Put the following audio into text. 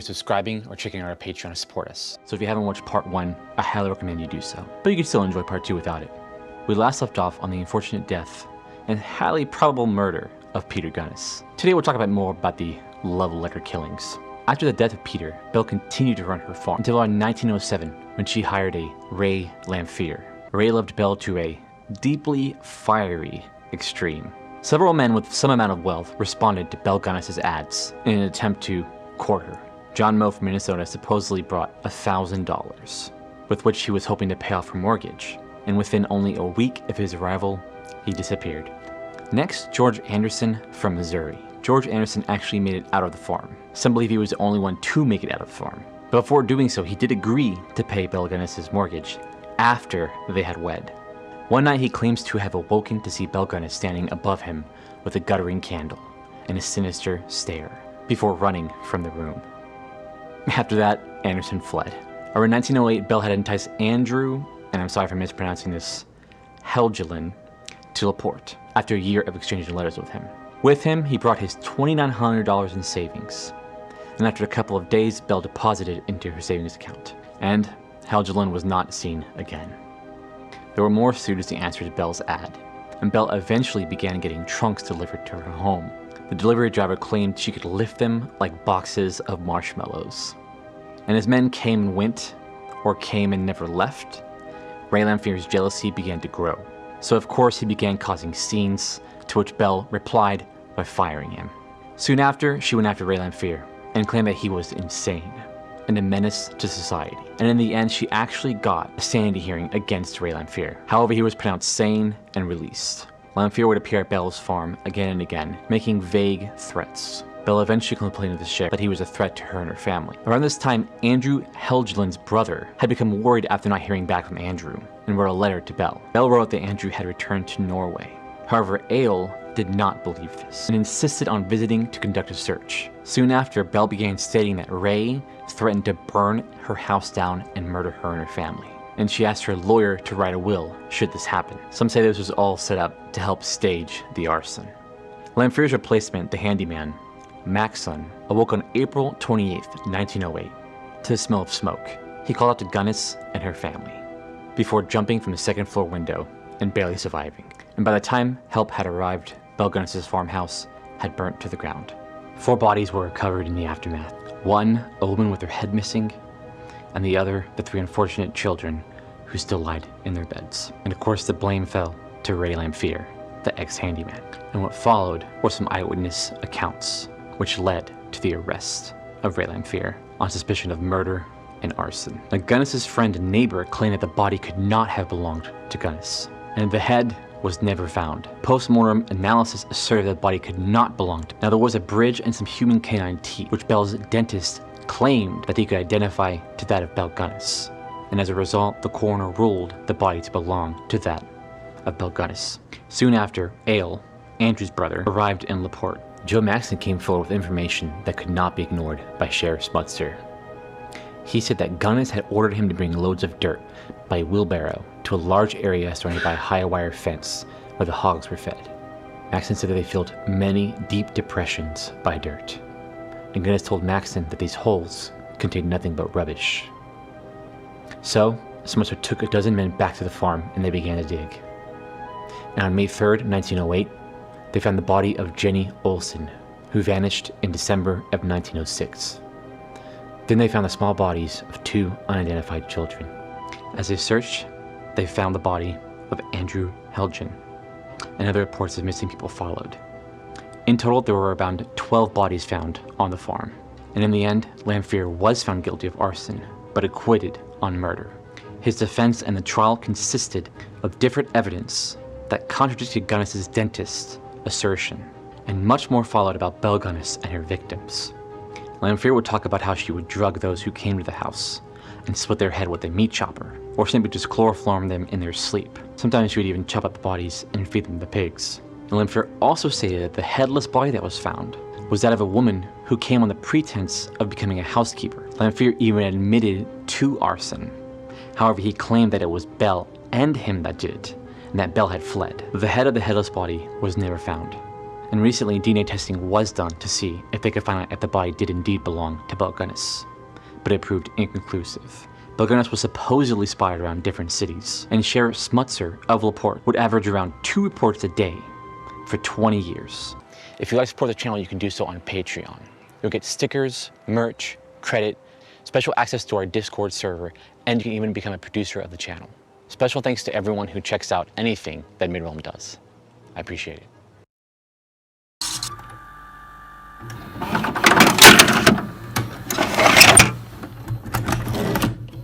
subscribing or checking out our Patreon to support us. So if you haven't watched part 1, I highly recommend you do so. But you can still enjoy part 2 without it. We last left off on the unfortunate death and highly probable murder of Peter Gunness. Today we'll talk about more about the love letter killings. After the death of Peter, Belle continued to run her farm until around 1907 when she hired a Ray Lamphere. Ray loved Belle to a deeply fiery extreme. Several men with some amount of wealth responded to Belle Gunness's ads in an attempt to court her. John Moe from Minnesota supposedly brought $1,000, with which he was hoping to pay off her mortgage, and within only a week of his arrival, he disappeared. Next, George Anderson from Missouri. George Anderson actually made it out of the farm. Some believe he was the only one to make it out of the farm. But before doing so, he did agree to pay Belle Gunness's mortgage after they had wed. One night he claims to have awoken to see Belle Gunness standing above him with a guttering candle and a sinister stare before running from the room. After that, Anderson fled. Around 1908, Belle had enticed Andrew, and I'm sorry for mispronouncing this, Helgelin, to LaPorte after a year of exchanging letters with him. With him, he brought his $2,900 in savings, and after a couple of days, Belle deposited into her savings account, and Helgelin was not seen again. There were more students to answer to Belle's ad, and Belle eventually began getting trunks delivered to her home. The delivery driver claimed she could lift them like boxes of marshmallows. And as men came and went, or came and never left, Ray Lamphere's jealousy began to grow. So of course he began causing scenes, to which Belle replied by firing him. Soon after, she went after Ray Lamphere and claimed that he was insane and a menace to society. And in the end, she actually got a sanity hearing against Ray Lamphere. However, he was pronounced sane and released. Lamphere would appear at Belle's farm again and again, making vague threats. Belle eventually complained to the sheriff that he was a threat to her and her family. Around this time, Andrew Helgelin's brother had become worried after not hearing back from Andrew and wrote a letter to Belle. Belle wrote that Andrew had returned to Norway. However, Eyal did not believe this and insisted on visiting to conduct a search. Soon after, Belle began stating that Ray threatened to burn her house down and murder her and her family. And she asked her lawyer to write a will should this happen. Some say this was all set up to help stage the arson. Lamphere's replacement, the handyman, Maxson, awoke on April 28, 1908, to the smell of smoke. He called out to Gunness and her family, before jumping from the second floor window and barely surviving. And by the time help had arrived, Belle Gunness's farmhouse had burnt to the ground. 4 bodies were recovered in the aftermath. One, a woman with her head missing, and the other, the 3 unfortunate children who still lied in their beds. And of course the blame fell to Ray Lamphere, the ex-handyman. And what followed were some eyewitness accounts, which led to the arrest of Ray Lamphere on suspicion of murder and arson. Now, Gunness's friend and neighbor claimed that the body could not have belonged to Gunness, and the head was never found. Post-mortem analysis asserted that the body could not belong to. Now, there was a bridge and some human canine teeth, which Belle's dentist claimed that he could identify to that of Belle Gunness. And as a result, the coroner ruled the body to belong to that of Belle Gunness. Soon after, Eyal, Andrew's brother, arrived in LaPorte. Joe Maxson came forward with information that could not be ignored by Sheriff Smutzer. He said that Gunness had ordered him to bring loads of dirt by wheelbarrow to a large area surrounded by a high wire fence where the hogs were fed. Maxson said that they filled many deep depressions by dirt. And Gunness told Maxson that these holes contained nothing but rubbish. So, Smutzer took a dozen men back to the farm and they began to dig. And on May 3rd, 1908, they found the body of Jenny Olsen, who vanished in December of 1906. Then they found the small bodies of 2 unidentified children. As they searched, they found the body of Andrew Helgelin, and other reports of missing people followed. In total, there were around 12 bodies found on the farm, and in the end, Lamphere was found guilty of arson, but acquitted on murder. His defense and the trial consisted of different evidence that contradicted Gunness's dentist's assertion, and much more followed about Belle Gunness and her victims. Lamphere would talk about how she would drug those who came to the house and split their head with a meat chopper, or simply just chloroform them in their sleep. Sometimes she would even chop up the bodies and feed them to pigs. And Lamphere also stated that the headless body that was found was that of a woman who came on the pretense of becoming a housekeeper. Lamphere even admitted to arson. However, he claimed that it was Belle and him that did it, and that Belle had fled. The head of the headless body was never found, And recently, DNA testing was done to see if they could find out if the body did indeed belong to Belle Gunness, but it proved inconclusive. Belle Gunness was supposedly spotted around different cities, and Sheriff Smutzer of LaPorte would average around 2 reports a day for 20 years. If you'd like to support the channel, you can do so on Patreon. You'll get stickers, merch, credit, special access to our Discord server, and you can even become a producer of the channel. Special thanks to everyone who checks out anything that Midrealm does. I appreciate it.